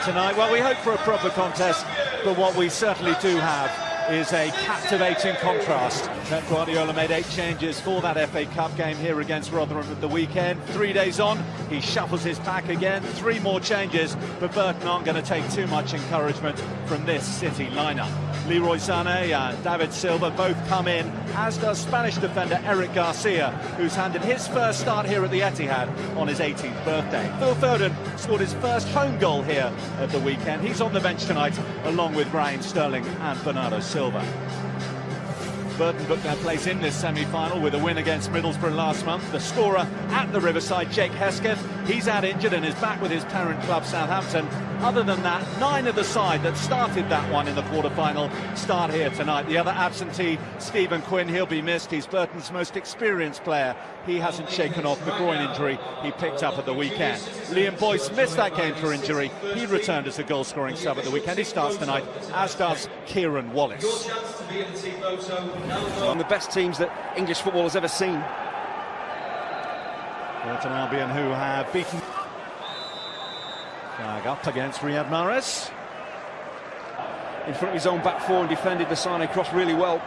tonight? Well, we hope for a proper contest, but what we certainly do have is a captivating contrast. Pep Guardiola made 8 changes for that FA Cup game here against Rotherham at the weekend. 3 days on, he shuffles his pack again. 3 more changes, but Burton aren't going to take too much encouragement from this City lineup. Leroy Sané and David Silva both come in, as does Spanish defender Eric Garcia, who's handed his first start here at the Etihad on his 18th birthday. Phil Foden scored his first home goal here at the weekend. He's on the bench tonight, along with Raheem Sterling and Bernardo Silva. Burton booked their place in this semi-final with a win against Middlesbrough last month. The scorer at the Riverside, Jake Hesketh, he's out injured and is back with his parent club Southampton. Other than that, 9 of the side that started that one in the quarter-final start here tonight. The other absentee, Stephen Quinn, he'll be missed. He's Burton's most experienced player. He hasn't shaken off the groin injury he picked up at the weekend. Liam Boyce missed that game for injury. He returned as a goal-scoring sub at the weekend. He starts tonight, as does Kieran Wallace. One of the best teams that English football has ever seen. Burton Albion, who have beaten flag up against Riyad Mahrez. In front of his own back four and defended the Sané cross really well.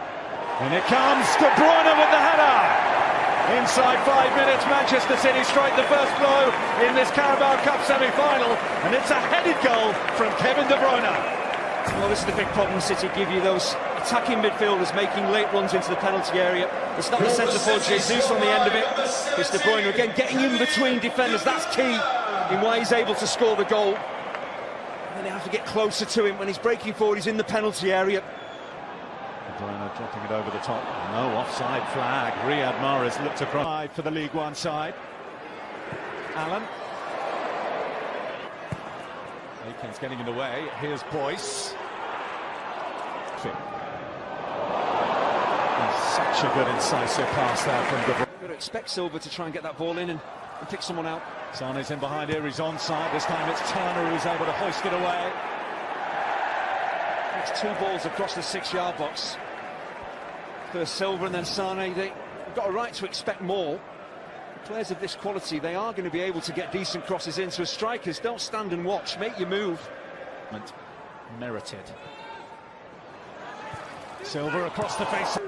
And it comes, De Bruyne with the header! Inside 5 minutes, Manchester City strike the first blow in this Carabao Cup semi-final, and it's a headed goal from Kevin De Bruyne. Well, this is the big problem City give you, those attacking midfielders making late runs into the penalty area. It's not the centre forward Jesus on the end of it. It's De Bruyne again getting in between defenders. That's key in why he's able to score the goal. And then they have to get closer to him when he's breaking forward. He's in the penalty area. De Bruyne dropping it over the top. No offside flag. Riyad Mahrez looked across for the League One side. Allen. Aikens getting in the way. Here's Boyce. Such a good incisive pass there from De Bruyne. You've got to expect Silva to try and get that ball in and pick someone out. Sané's in behind here, he's onside. This time it's Turner who's able to hoist it away. It's 2 balls across the 6-yard box. First Silva and then Sané. They've got a right to expect more. Players of this quality, they are going to be able to get decent crosses in. So as strikers, don't stand and watch, make your move. Merited. Silva across the face.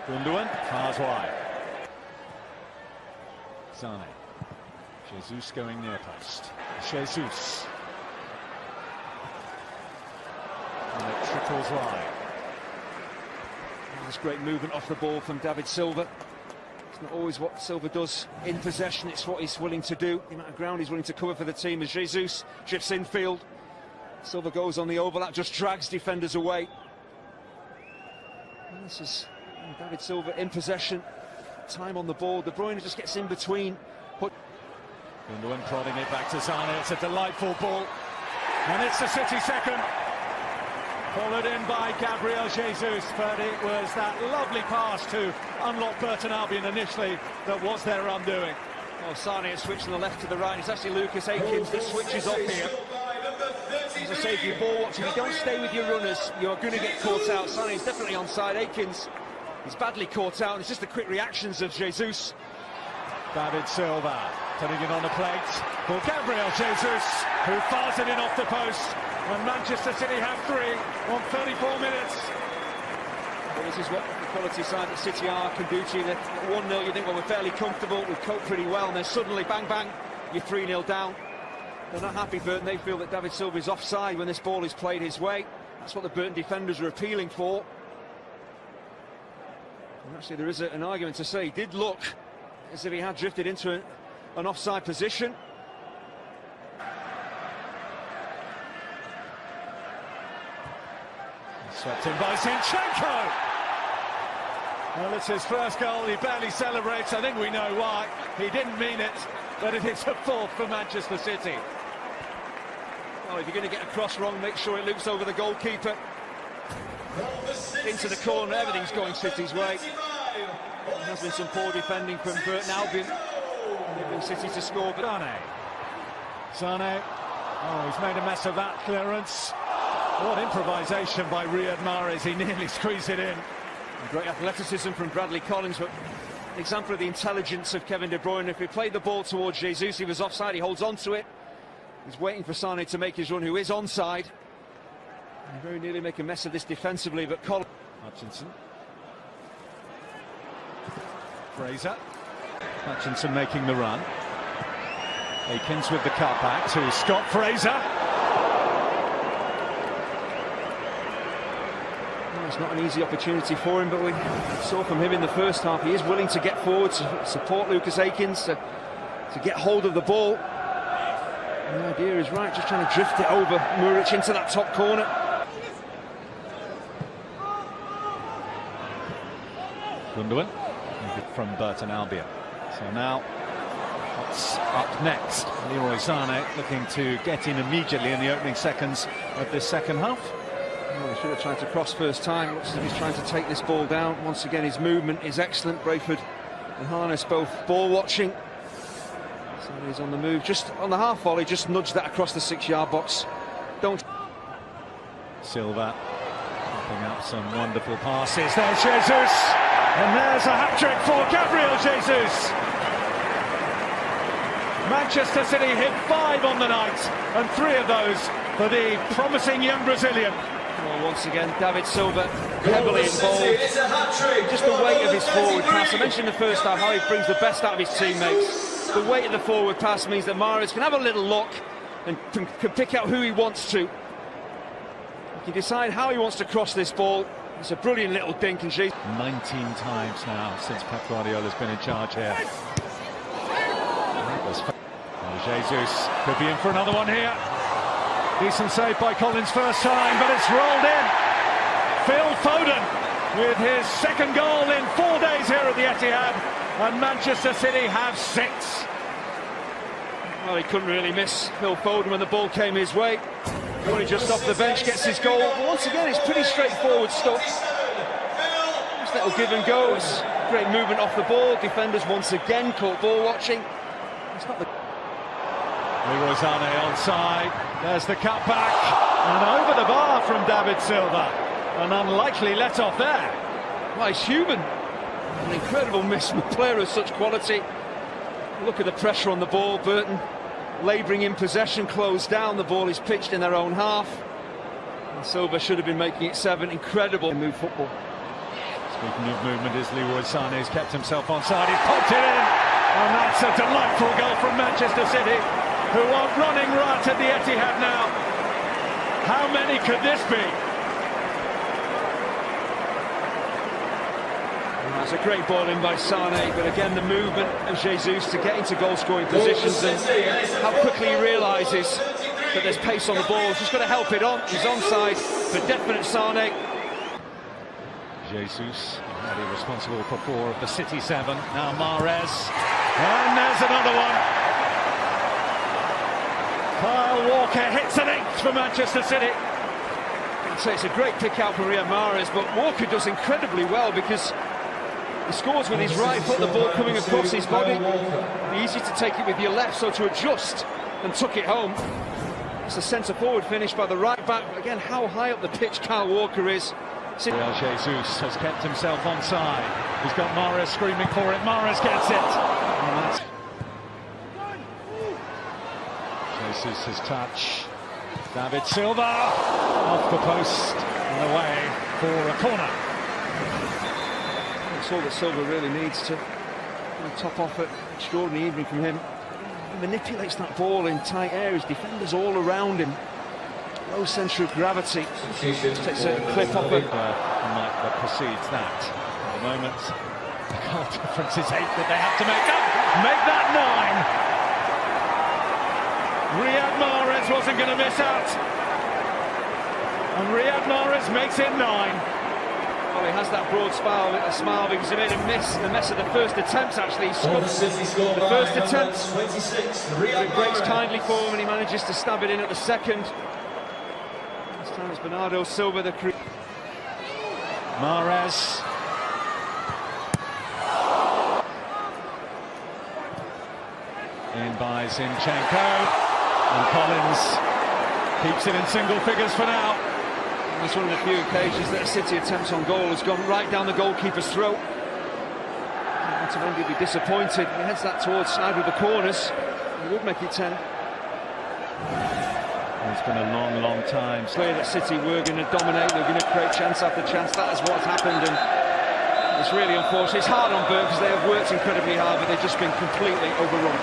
Gundogan fires wide. Sané. Jesus going near post. Jesus. And it trickles wide. There's great movement off the ball from David Silva. It's not always what Silva does in possession, it's what he's willing to do. The amount of ground he's willing to cover for the team as Jesus drifts infield. Silva goes on the overlap, just drags defenders away. And this is David Silva in possession. Time on the ball. De Bruyne just gets in between. Gundogan prodding it back to Sané. It's a delightful ball. And it's the City second. Followed in by Gabriel Jesus, but it was that lovely pass to unlock Burton Albion initially that was their undoing. Oh, Sané has switched from the left to the right. It's actually Lucas Aikens that switches off here. As I say, if you're ball watching, you don't stay with your runners, you're going to get caught out. Sané's definitely onside. Aikens is badly caught out. It's just the quick reactions of Jesus. David Silva putting it on the plate for Gabriel Jesus, who fires it in off the post. And Manchester City have 3 on 34 minutes. Well, this is what the quality side that City are can do to you. At 1-0, you think, well, we're fairly comfortable, we've coped pretty well, and then suddenly, bang, bang, you're 3-0 down. They're not happy, Burton. They feel that David Silva is offside when this ball is played his way. That's what the Burton defenders are appealing for. And actually, there is an argument to say he did look as if he had drifted into an offside position. Swept in by Zinchenko. Well, it's his first goal. He barely celebrates. I think we know why. He didn't mean it, but it is a 4th for Manchester City. Well, if you're going to get a cross wrong, make sure it loops over the goalkeeper. Into the corner, everything's going City's way. There has been some poor defending from Burton Albion. Enabling City to score, but Sané. Oh, he's made a mess of that clearance. What improvisation by Riyad Mahrez. He nearly squeezed it in. Great athleticism from Bradley Collins, but an example of the intelligence of Kevin De Bruyne. If he played the ball towards Jesus, he was offside, he holds on to it, He's waiting for Sane to make his run, who is onside. He very nearly make a mess of this defensively, but Colin Hutchinson. Fraser. Hutchinson making the run. Akins with the cutback to Scott Fraser. Well, it's not an easy opportunity for him, but we saw from him in the first half he is willing to get forward to support Lucas Akins to get hold of the ball. And the idea is right, just trying to drift it over Muric into that top corner. Gundogan from Burton Albion. So now, what's up next? Leroy Sane looking to get in immediately in the opening seconds of this second half. Well, he should have tried to cross first time. Looks as if he's trying to take this ball down. Once again, his movement is excellent. Brayford and Harness both ball watching. Sane is on the move, just on the half volley, just nudge that across the 6-yard box. Don't. Silva picking up some wonderful passes. There's Jesus! And there's a hat-trick for Gabriel Jesus. Manchester City hit 5 on the night, and 3 of those for the promising young Brazilian. Well, once again, David Silva heavily involved. Just the weight of his forward pass. I mentioned in the first half how he brings the best out of his teammates. The weight of the forward pass means that Mahrez can have a little look and can pick out who he wants to. He can decide how he wants to cross this ball. It's a brilliant little dink, and 19 times now since Pep Guardiola's been in charge here. Jesus could be in for another one here. Decent save by Collins first time, but it's rolled in. Phil Foden with his second goal in 4 days here at the Etihad, and Manchester City have 6. Well, he couldn't really miss Phil Foden when the ball came his way. Only just off the bench gets his goal. But once again, it's pretty straightforward stuff. Just little give and goes. Great movement off the ball. Defenders once again caught ball watching. It's not the... Leroy Sane onside. There's the cutback. And over the bar from David Silva. An unlikely let-off there. Well, he's human. An incredible miss from a player of such quality. Look at the pressure on the ball. Burton labouring in possession, closed down. The ball is pitched in their own half. And Silva should have been making it 7. Incredible move football. Speaking of movement, is Leroy Sane has kept himself onside. He's popped it in. And that's a delightful goal from Manchester City, who are running right at the Etihad now. How many could this be? That's a great ball in by Sane, but again the movement of Jesus to get into goal-scoring positions, and how quickly he realises that there's pace on the ball. He's just got to help it on. He's onside for definite. Sane. Jesus, already responsible for 4 of the City 7. Now Mahrez, and there's another one. Kyle Walker hits an 8th for Manchester City. I'd say it's a great pick out from Riyad Mahrez, but Walker does incredibly well because he scores with his right foot, the ball coming across his body. Easy to take it with your left, so to adjust and tuck it home. It's a centre-forward finish by the right back. Again, how high up the pitch Kyle Walker is. Jesus has kept himself onside. He's got Mahrez screaming for it. Mahrez gets it. Jesus, his touch. David Silva off the post and away for a corner. That's all that Silva really needs to top off it. Extraordinary evening from him. He manipulates that ball in tight areas. Defenders all around him. Low centre of gravity. Takes a clip off it. That precedes that. At the moment, the goal difference is 8 that they have to make. Make that 9. Riyad Mahrez wasn't going to miss out. And Riyad Mahrez makes it 9. Well, he has that broad smile because he made a mess of the first attempt, actually. He scored the first attempt. It breaks kindly for him and he manages to stab it in at the second. This time it's Bernardo Silva, the Mahrez. In by Zinchenko. And Collins keeps it in single figures for now. It's one of the few occasions that a City attempts on goal has gone right down the goalkeeper's throat. Otamendi would be disappointed. He heads that towards either of the corners. He would make it 10. It's been a long, long time. Clear that City were going to dominate, they were going to create chance after chance. That is what's happened, and it's really unfortunate. It's hard on Burton because they have worked incredibly hard, but they've just been completely overrun.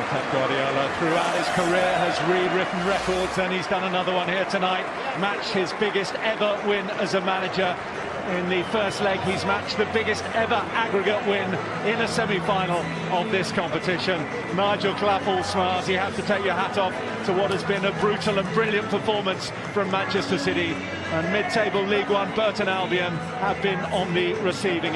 Pep Guardiola throughout his career has rewritten records, and he's done another one here tonight. Matched his biggest ever win as a manager. In the first leg, he's matched the biggest ever aggregate win in a semi-final of this competition. Nigel Clappell smiles. You have to take your hat off to what has been a brutal and brilliant performance from Manchester City. And mid-table League One Burton Albion have been on the receiving